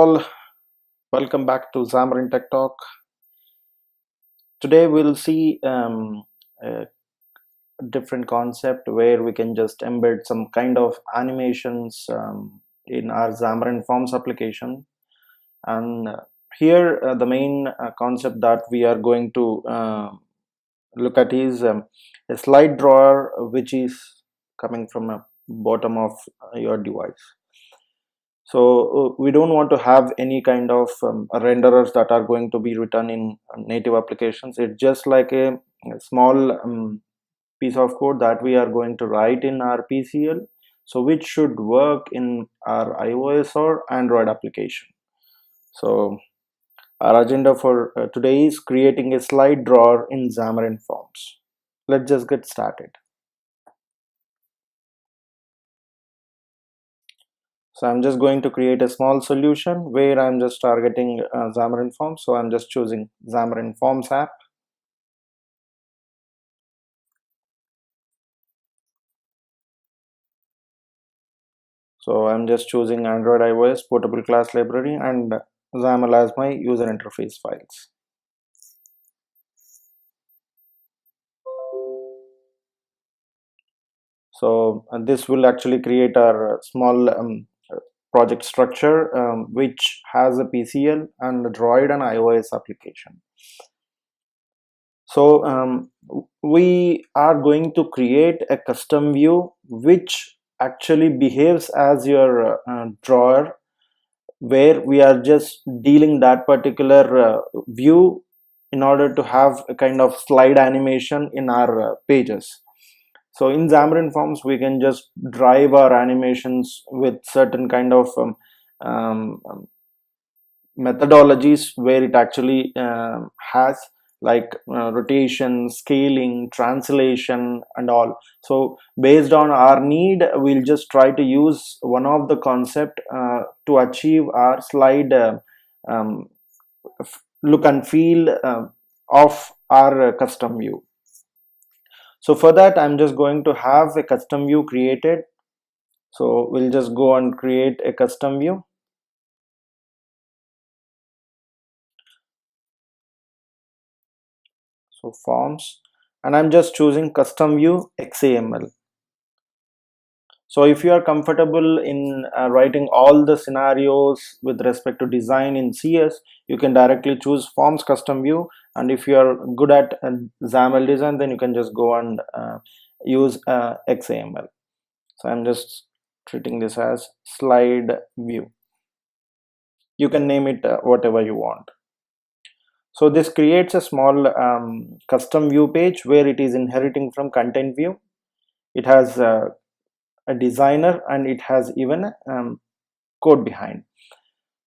all, welcome back to Xamarin Tech Talk. Today we'll see a different concept where we can just embed some kind of animations in our Xamarin Forms application. And here the main concept that we are going to look at is a slide drawer which is coming from a bottom of your device. So we don't want to have any kind of renderers that are going to be written in native applications. It's just like a small piece of code that we are going to write in our PCL, so which should work in our iOS or Android application. So our agenda for today is creating a slide drawer in Xamarin Forms. Let's just get started. So I'm just going to create a small solution where I'm just targeting Xamarin Forms. So I'm just choosing Xamarin Forms app. So I'm just choosing Android iOS portable class library and XAML as my user interface files. So this will actually create our small project structure which has a PCL and Android and iOS application. So we are going to create a custom view which actually behaves as your drawer, where we are just dealing that particular view in order to have a kind of slide animation in our pages. So in Xamarin Forms we can just drive our animations with certain kind of methodologies where it actually has like rotation, scaling, translation and all. So based on our need, we'll just try to use one of the concept to achieve our slide look and feel of our custom view. So for that, I'm just going to have a custom view created. So we'll just go and create a custom view. So forms, and I'm just choosing custom view XAML. So if you are comfortable in writing all the scenarios with respect to design in CS, you can directly choose forms custom view. And if you are good at XAML design, then you can just go and use XAML. So I'm just treating this as slide view. You can name it whatever you want. So this creates a small custom view page where it is inheriting from content view. It has a designer and it has even code behind.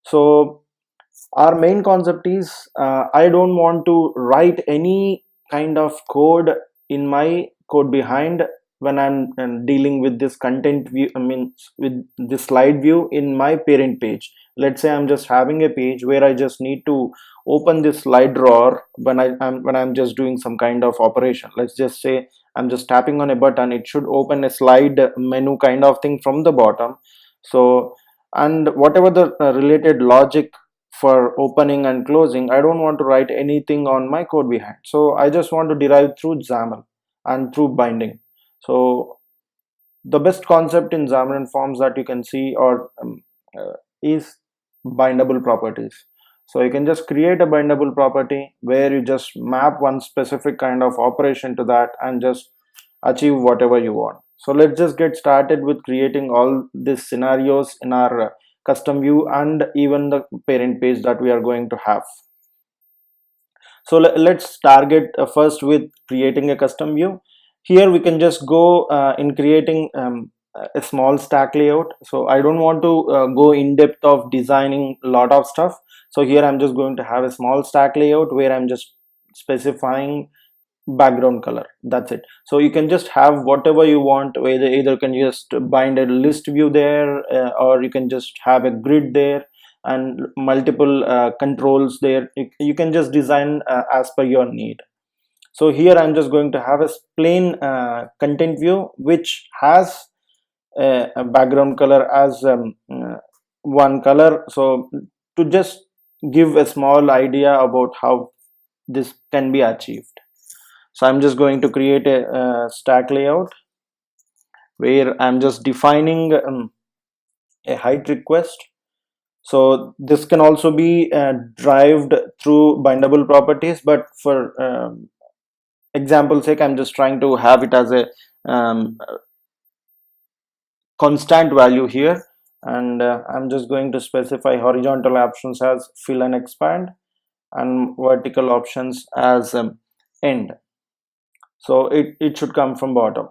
So our main concept is I don't want to write any kind of code in my code behind when I'm dealing with this content view, with this slide view in my parent page. Let's say I'm just having a page where I just need to open this slide drawer when I'm just doing some kind of operation. Let's just say I'm just tapping on a button, it should open a slide menu kind of thing from the bottom. So, and whatever the related logic for opening and closing, I don't want to write anything on my code behind. So I just want to derive through XAML and through binding. So the best concept in Xamarin Forms that you can see or is bindable properties. So you can just create a bindable property where you just map one specific kind of operation to that and just achieve whatever you want. So let's just get started with creating all these scenarios in our custom view and even the parent page that we are going to have. So let's target first with creating a custom view. Here we can just go in creating a small stack layout. So I don't want to go in depth of designing a lot of stuff. So here I'm just going to have a small stack layout where I'm just specifying background color. That's it. So you can just have whatever you want, whether either can just bind a list view there or you can just have a grid there and multiple controls there. You can just design as per your need. So here I'm just going to have a plain content view which has a background color as one color. So to just give a small idea about how this can be achieved. So I'm just going to create a stack layout where I'm just defining a height request. So this can also be derived through bindable properties, but for example sake, I'm just trying to have it as a constant value here, and I'm just going to specify horizontal options as fill and expand, and vertical options as end. So it should come from bottom.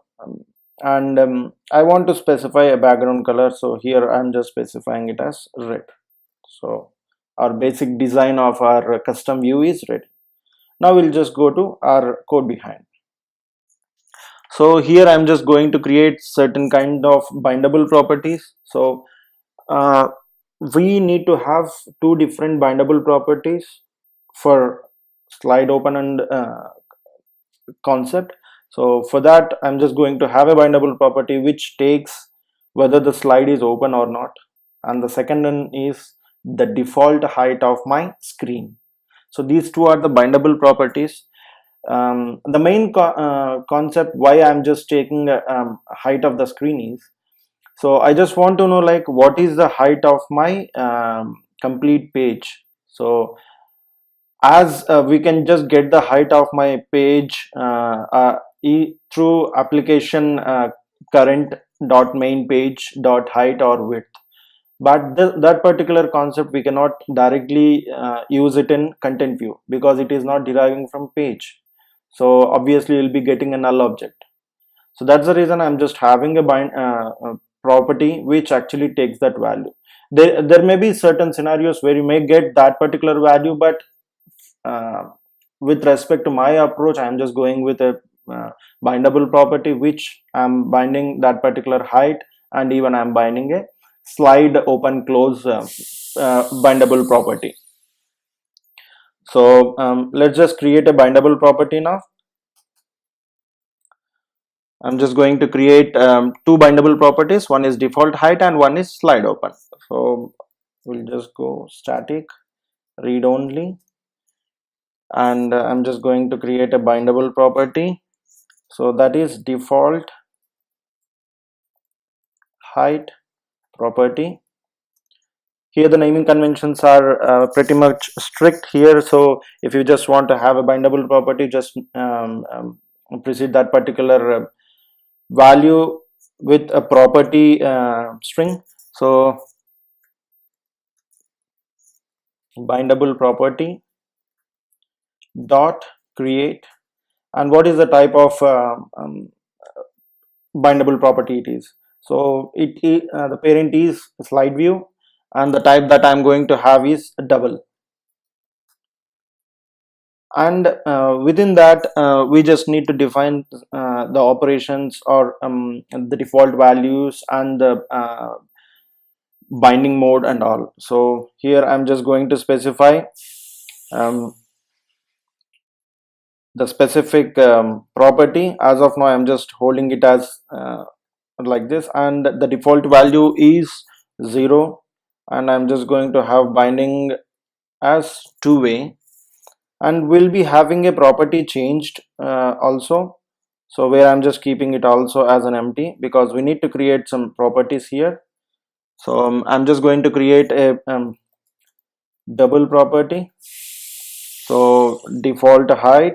And I want to specify a background color, so here I'm just specifying it as red. So our basic design of our custom view is ready. Now we'll just go to our code behind. So here I'm just going to create certain kind of bindable properties. So we need to have two different bindable properties for slide open and concept. So for that, I'm just going to have a bindable property which takes whether the slide is open or not, and the second one is the default height of my screen. So these two are the bindable properties. The main concept why I'm just taking height of the screen is, so I just want to know like what is the height of my complete page. So as we can just get the height of my page through application current dot main page dot height or width, but that particular concept we cannot directly use it in content view because it is not deriving from page. So obviously you'll be getting a null object. So that's the reason I'm just having a property which actually takes that value. There may be certain scenarios where you may get that particular value, but with respect to my approach, I'm just going with a bindable property which I'm binding that particular height, and even I'm binding a slide open close bindable property. So let's just create a bindable property now. I'm just going to create two bindable properties. One is default height and one is slide open. So we'll just go static read only, and I'm just going to create a bindable property. So that is default height property. Here the naming conventions are pretty much strict here. So if you just want to have a bindable property, just precede that particular value with a property string. So bindable property dot create, and what is the type of bindable property it is. So the parent is slide view, and the type that I'm going to have is double. And within that we just need to define the operations or the default values and the binding mode and all. So here I'm just going to specify the specific property. As of now I'm just holding it as like this, and the default value is 0, and I'm just going to have binding as two-way, and we'll be having a property changed also. So where I'm just keeping it also as an empty because we need to create some properties here. So I'm just going to create a double property. So default height,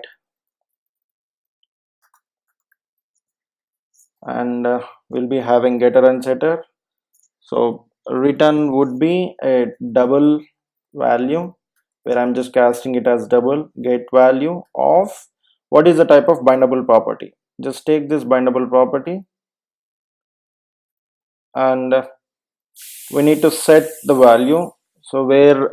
and we'll be having getter and setter. So return would be a double value where I'm just casting it as double get value of what is the type of bindable property. Just take this bindable property, and we need to set the value. So where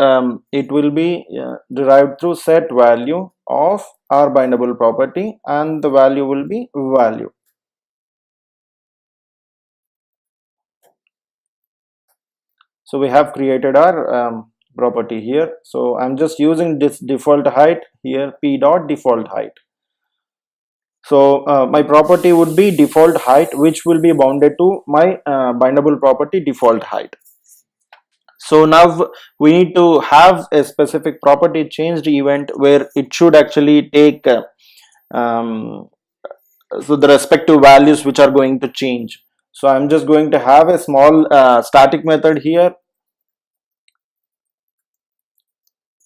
it will be derived through set value of our bindable property, and the value will be value. So we have created our property here. So I'm just using this default height here, p dot default height. So my property would be default height, which will be bounded to my bindable property default height. So now we need to have a specific property changed event where it should actually take um, so the respective values which are going to change. So I'm just going to have a small static method here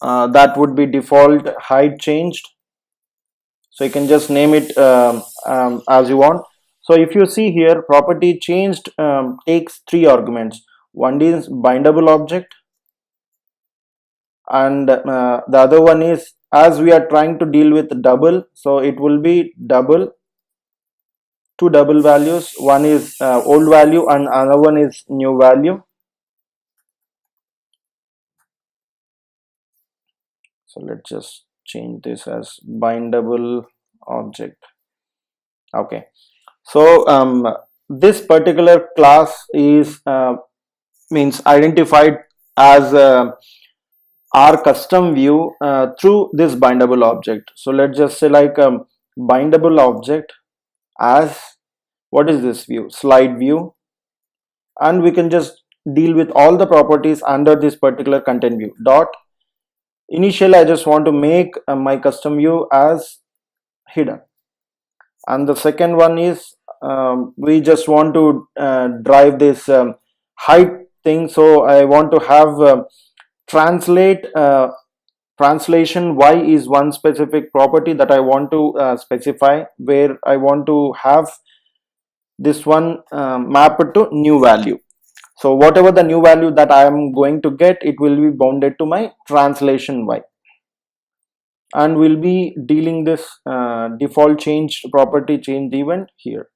that would be default height changed. So you can just name it as you want. So if you see here, property changed takes three arguments. One is bindable object, and the other one is, as we are trying to deal with double, so it will be double, two double values. One is old value and another one is new value. So let's just change this as bindable object. Okay, so this particular class is means identified as our custom view through this bindable object. So let's just say like bindable object as, what is this view? Slide view. And we can just deal with all the properties under this particular content view. Dot, initially I just want to make my custom view as hidden. And the second one is we just want to drive this height thing. So I want to have translate translation y is one specific property that I want to specify, where I want to have this one mapped to new value. So whatever the new value that I am going to get, it will be bounded to my translation y, and we'll be dealing this default changed property changed event here.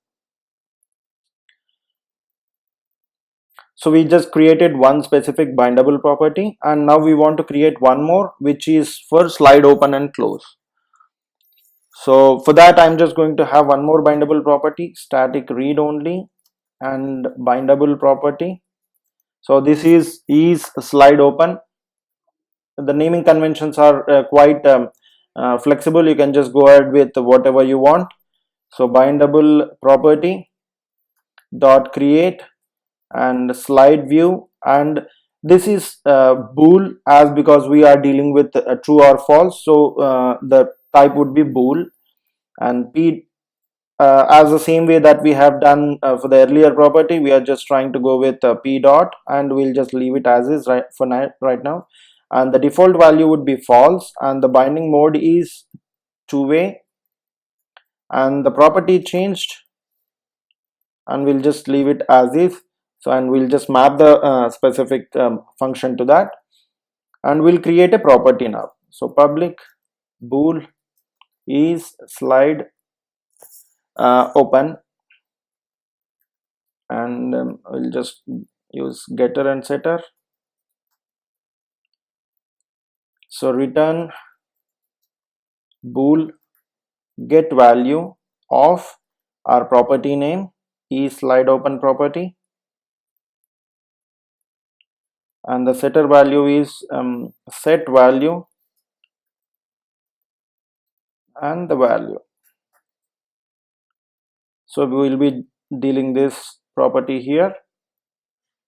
So we just created one specific bindable property, and now we want to create one more, which is for slide open and close. So for that, I'm just going to have one more bindable property, static read only, and bindable property. So this is slide open. The naming conventions are quite flexible. You can just go ahead with whatever you want. So bindable property dot create and slide view, and this is bool, as because we are dealing with true or false, so the type would be bool. And p, as the same way that we have done for the earlier property, we are just trying to go with p dot, and we'll just leave it as is right for right now. And the default value would be false, and the binding mode is two-way, and the property changed, and we'll just leave it as is. So, and we'll just map the specific function to that, and we'll create a property now. So public bool is slide open, and we'll just use getter and setter. So return bool get value of our property name is slide open property, and the setter value is set value and the value. So we will be dealing this property here,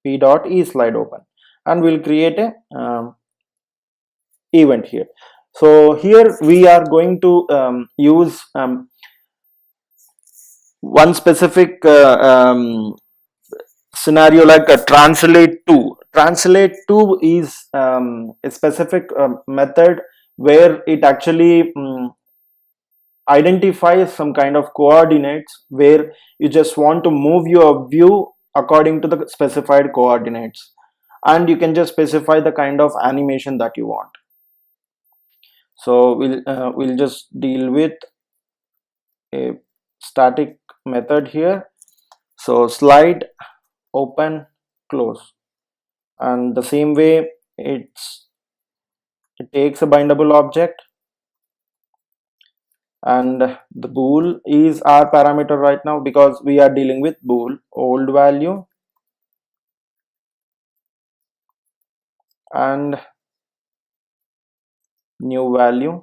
p dot is slide open, and we'll create a event here. So here we are going to use one specific scenario, like a translate to. Translate to is a specific method where it actually identifies some kind of coordinates, where you just want to move your view according to the specified coordinates, and you can just specify the kind of animation that you want. So we'll just deal with a static method here. So slide open close, and the same way it takes a bindable object, and the bool is our parameter right now because we are dealing with bool, old value and new value.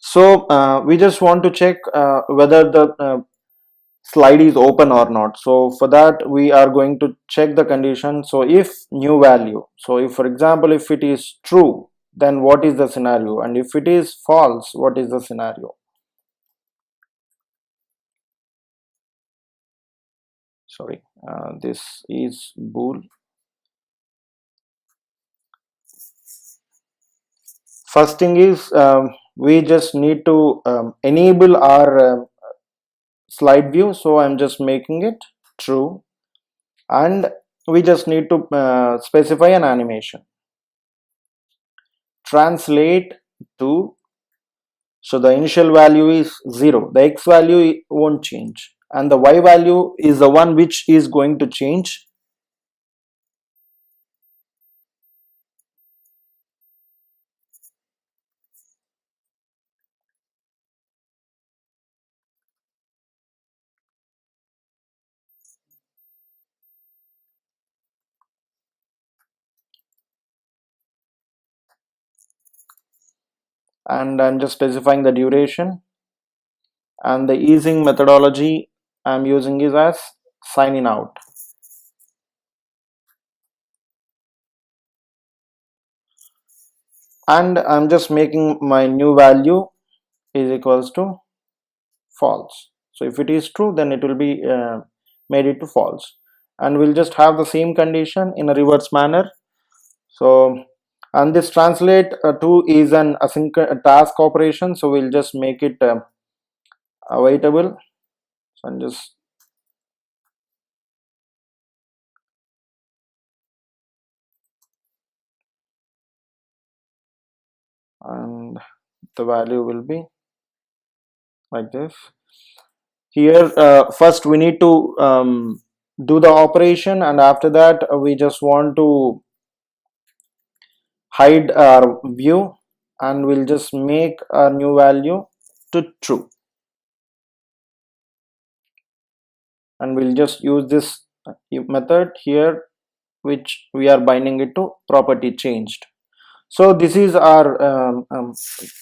So we just want to check whether the slide is open or not. So for that we are going to check the condition. So if new value, so if for example if it is true, then what is the scenario, and if it is false, what is the scenario? Sorry, this is bool. First thing is we just need to enable our slide view. So I'm just making it true, and we just need to specify an animation. Translate to, so the initial value is 0, the x value won't change, and the y value is the one which is going to change. And I'm just specifying the duration, and the easing methodology I'm using is as sign in out. And I'm just making my new value is equals to false. So if it is true, then it will be made it to false, and we'll just have the same condition in a reverse manner. So, and this translate to is an async task operation, so we'll just make it awaitable. So I'm just and the value will be like this. Here first we need to do the operation, and after that we just want to hide our view, and we'll just make our new value to true, and we'll just use this method here, which we are binding it to property changed. So this is our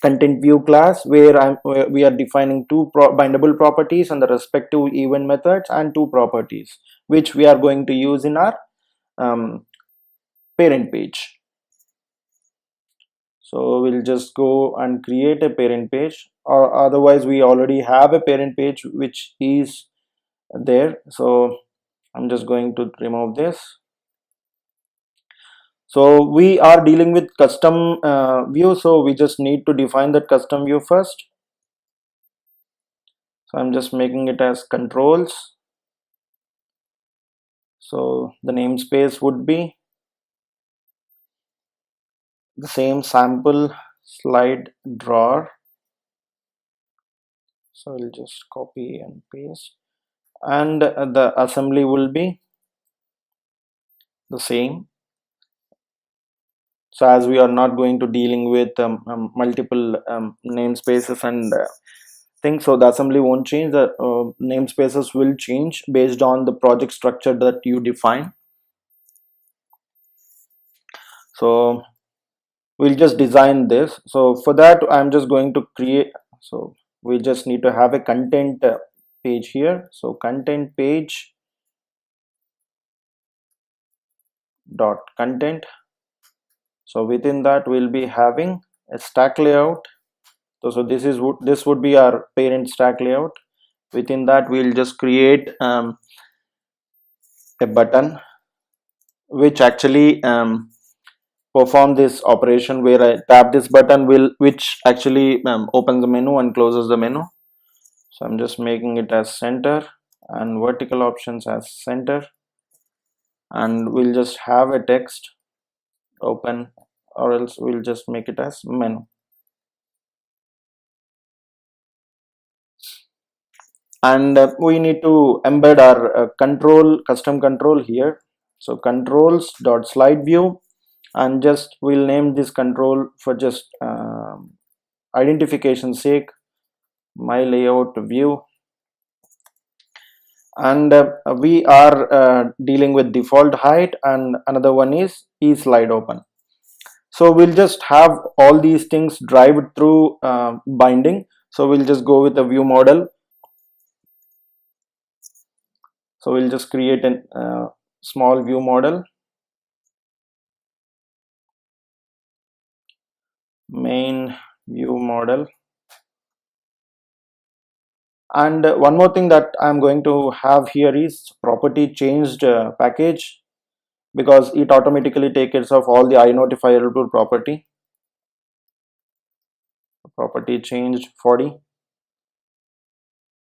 content view class, where we are defining two bindable properties and the respective event methods, and two properties which we are going to use in our parent page. So we'll just go and create a parent page, or otherwise we already have a parent page which is there. So I'm just going to remove this. So we are dealing with custom view, so we just need to define that custom view first. So I'm just making it as controls. So the namespace would be the same sample slide drawer. So I'll just copy and paste, and the assembly will be the same. So as we are not going to dealing with multiple namespaces and things, so the assembly won't change. The namespaces will change based on the project structure that you define. So we'll just design this. So for that I'm just going to create, so we just need to have a content page here. So content page dot content. So within that we'll be having a stack layout. So this would be our parent stack layout. Within that we'll just create a button which actually perform this operation, where I tap this button which actually opens the menu and closes the menu. So I'm just making it as center, and vertical options as center, and we'll just have a text open, or else we'll just make it as menu. And we need to embed our custom control here. So controls dot slide view, and just we'll name this control for just identification sake, my layout view. And we are dealing with default height, and another one is slide open. So we'll just have all these things drive through binding. So we'll just go with the view model, So we'll just create a small view model, main view model. And one more thing that I'm going to have here is property changed package, because it automatically takes care of all the identifiable property changed 40.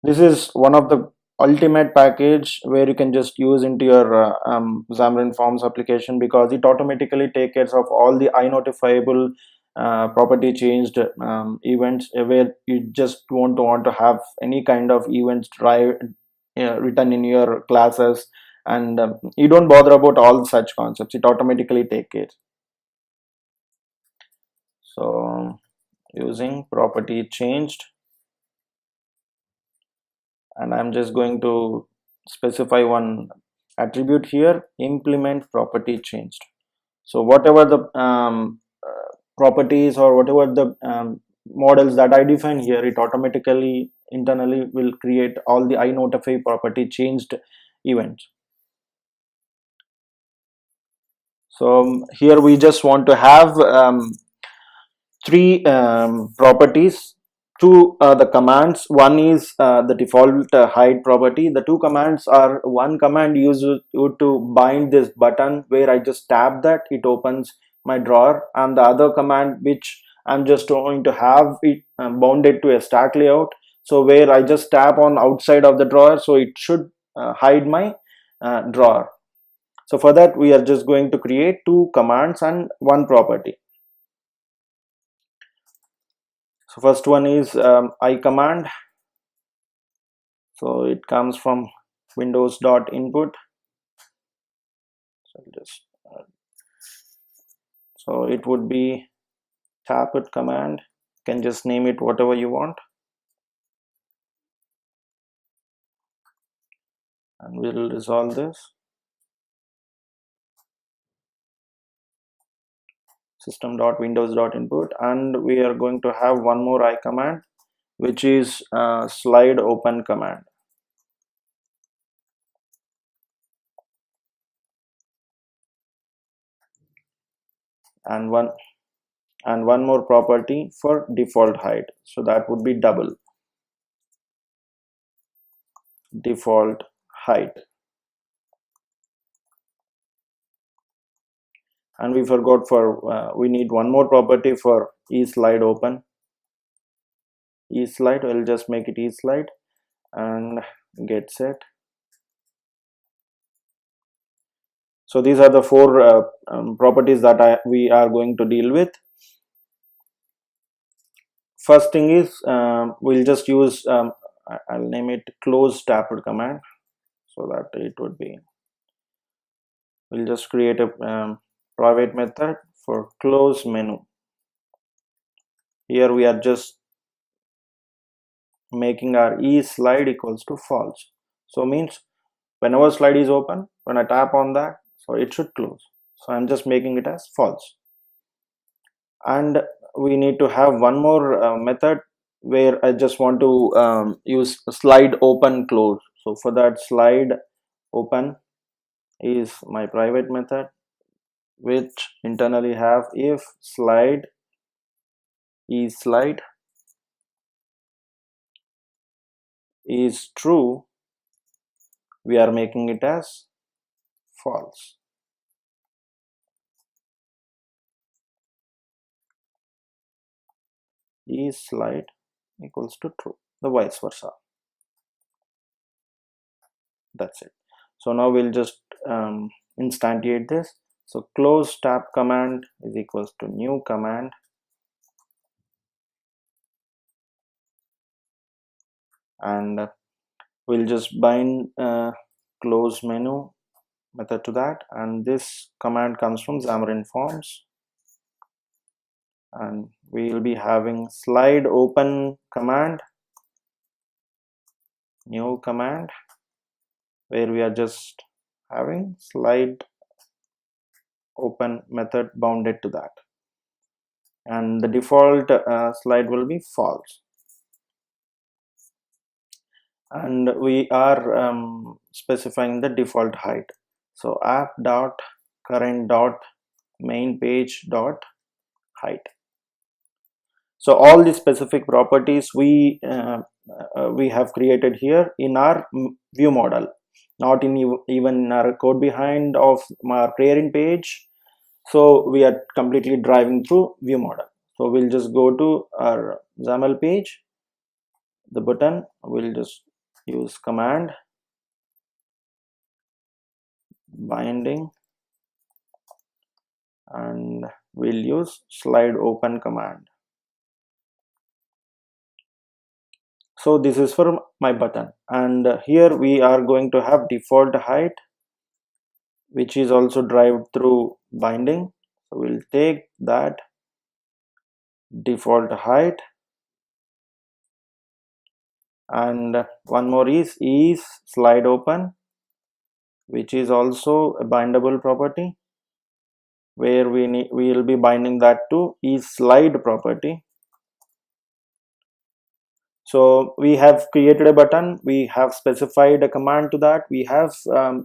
This is one of the ultimate package where you can just use into your Xamarin Forms application, because it automatically takes care of all the identifiable property changed events, where you just want to have any kind of events written in your classes, and you don't bother about all such concepts. It automatically takes care. So using property changed, and I'm just going to specify one attribute here, implement property changed. So whatever the properties or whatever the models that I define here, it automatically internally will create all the iNotify property changed events. So here we just want to have three properties, two the commands. One is the default hide property. The two commands are, one command uses to bind this button, where I just tap that, it opens my drawer, and the other command which I'm just going to have it bounded to a stack layout, so where I just tap on outside of the drawer, so it should hide my drawer. So for that we are just going to create two commands and one property. So first one is I command. So it comes from windows.input. So just so it would be tap it command. You can just name it whatever you want, and we'll resolve this. System.windows.input, and we are going to have one more I command, which is slide open command. And one more property for default height, so that would be double default height. And we forgot for we need one more property for eSlide open. eSlide, I'll just make it eSlide and get set. So these are the four properties that we are going to deal with. First thing is we'll just use I'll name it close tapped command, so that it would be, we'll just create a private method for close menu. Here we are just making our eSlide equals to false. So means whenever slide is open, when I tap on that, so it should close. So I'm just making it as false. And we need to have one more method where I just want to use slide open close. So for that, slide open is my private method, which internally have if slide eSlide is true, we are making it as false. eSlide equals to true, the vice versa. That's it. So now we'll just instantiate this. So close tab command is equals to new command, and we'll just bind close menu method to that, and this command comes from Xamarin Forms, and we will be having slide open command, new command, where we are just having slide open method bounded to that, and the default slide will be false. and we are specifying the default height. So app dot current dot main page dot height. So all the specific properties we have created here in our view model, not in even in our code behind of our querying page. So we are completely driving through view model. So we'll just go to our XAML page, the button, we'll just use command binding, and we'll use slide open command. So this is for my button, and here we are going to have default height, which is also derived through binding. So we'll take that default height, and one more is slide open, which is also a bindable property, where we will be binding that to is slide property. So we have created a button, we have specified a command to that, we have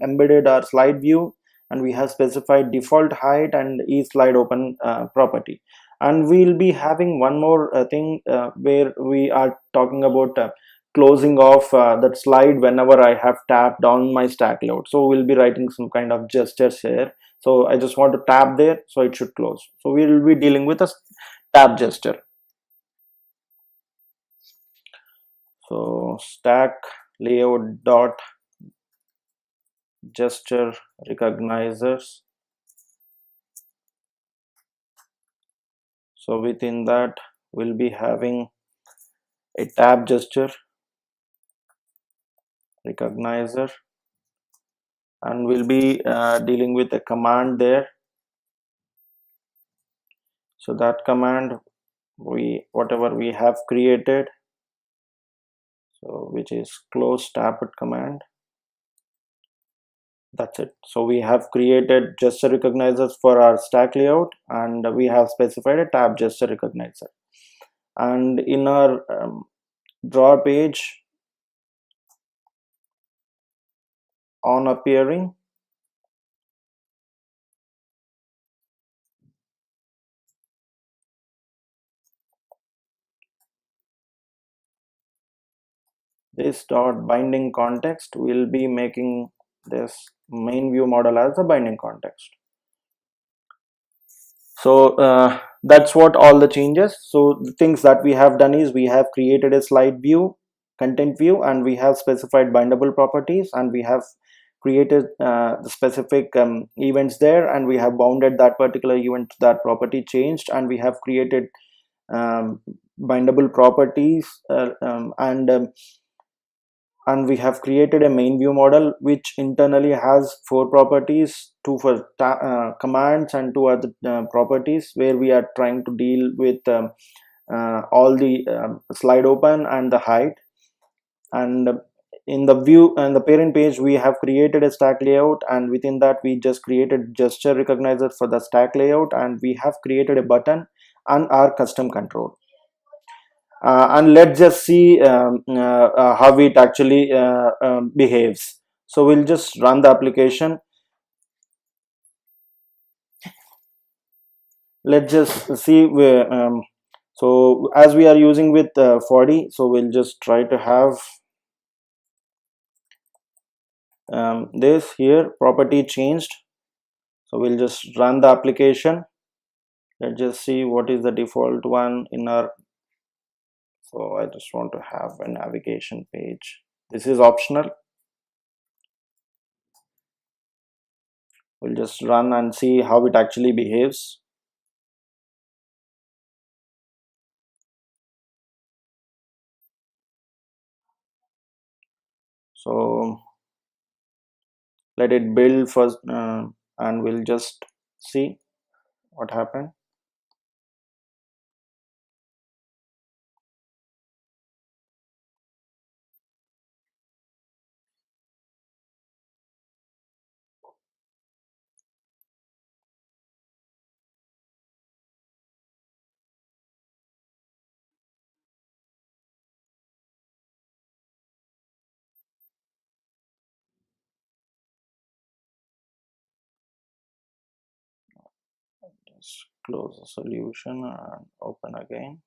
embedded our slide view, and we have specified default height and slide open property. And we'll be having one more thing where we are talking about closing off that slide whenever I have tapped on my stack layout. So we'll be writing some kind of gestures here. So I just want to tap there, so it should close. So we will be dealing with a tap gesture. So stack layout dot gesture recognizers. So within that we'll be having a tab gesture recognizer, and we'll be dealing with a command there. So that command, whatever we have created, so which is close tapped command, that's it. So we have created gesture recognizers for our stack layout, and we have specified a tab gesture recognizer. And in our draw page, on appearing, this dot binding context will be making this main view model as a binding context. So that's what all the changes. So the things that we have done is we have created a slide view, content view, and we have specified bindable properties, and we have created the specific events there, and we have bounded that particular event to that property changed, and we have created bindable properties, and we have created a main view model which internally has 4 properties, 2 for commands and 2 other properties, where we are trying to deal with all the slide open and the height. And in the view and the parent page, we have created a stack layout, and within that we just created gesture recognizer for the stack layout, and we have created a button and our custom control. And let's just see how it actually behaves. So we'll just run the application. Let's just see where so as we are using with 40, so we'll just try to have this here property changed. So we'll just run the application. Let's just see what is the default one in our. So I just want to have a navigation page. This is optional. We'll just run and see how it actually behaves. So let it build first, and we'll just see what happened. Just close the solution and open again.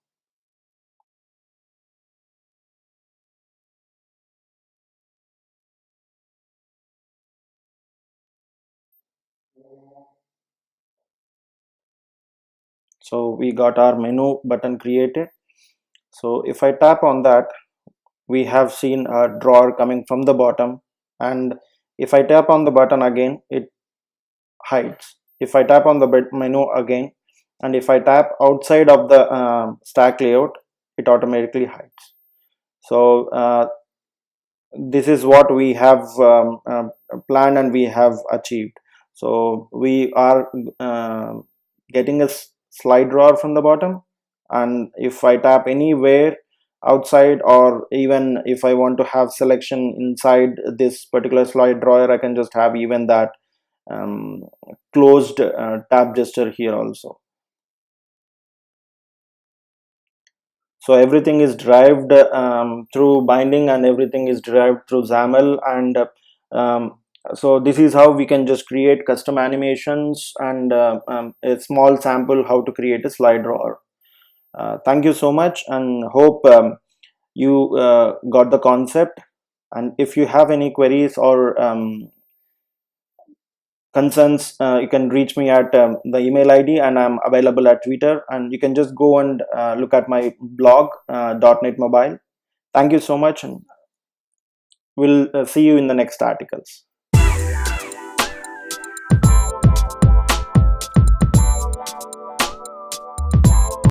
So we got our menu button created. So if I tap on that, we have seen a drawer coming from the bottom, and if I tap on the button again, it hides. If I tap on the menu again, and if I tap outside of the stack layout, it automatically hides. So this is what we have planned and we have achieved. So we are getting a slide drawer from the bottom, and if I tap anywhere outside, or even if I want to have selection inside this particular slide drawer, I can just have even that um, closed tab gesture here also. So everything is derived through binding, and everything is derived through XAML, and um, so this is how we can just create custom animations, and a small sample how to create a slide drawer. Thank you so much, and hope you got the concept. And if you have any queries or concerns, you can reach me at the email ID, and I'm available at Twitter, and you can just go and look at my blog, .NET Mobile. Thank you so much, and we'll see you in the next articles.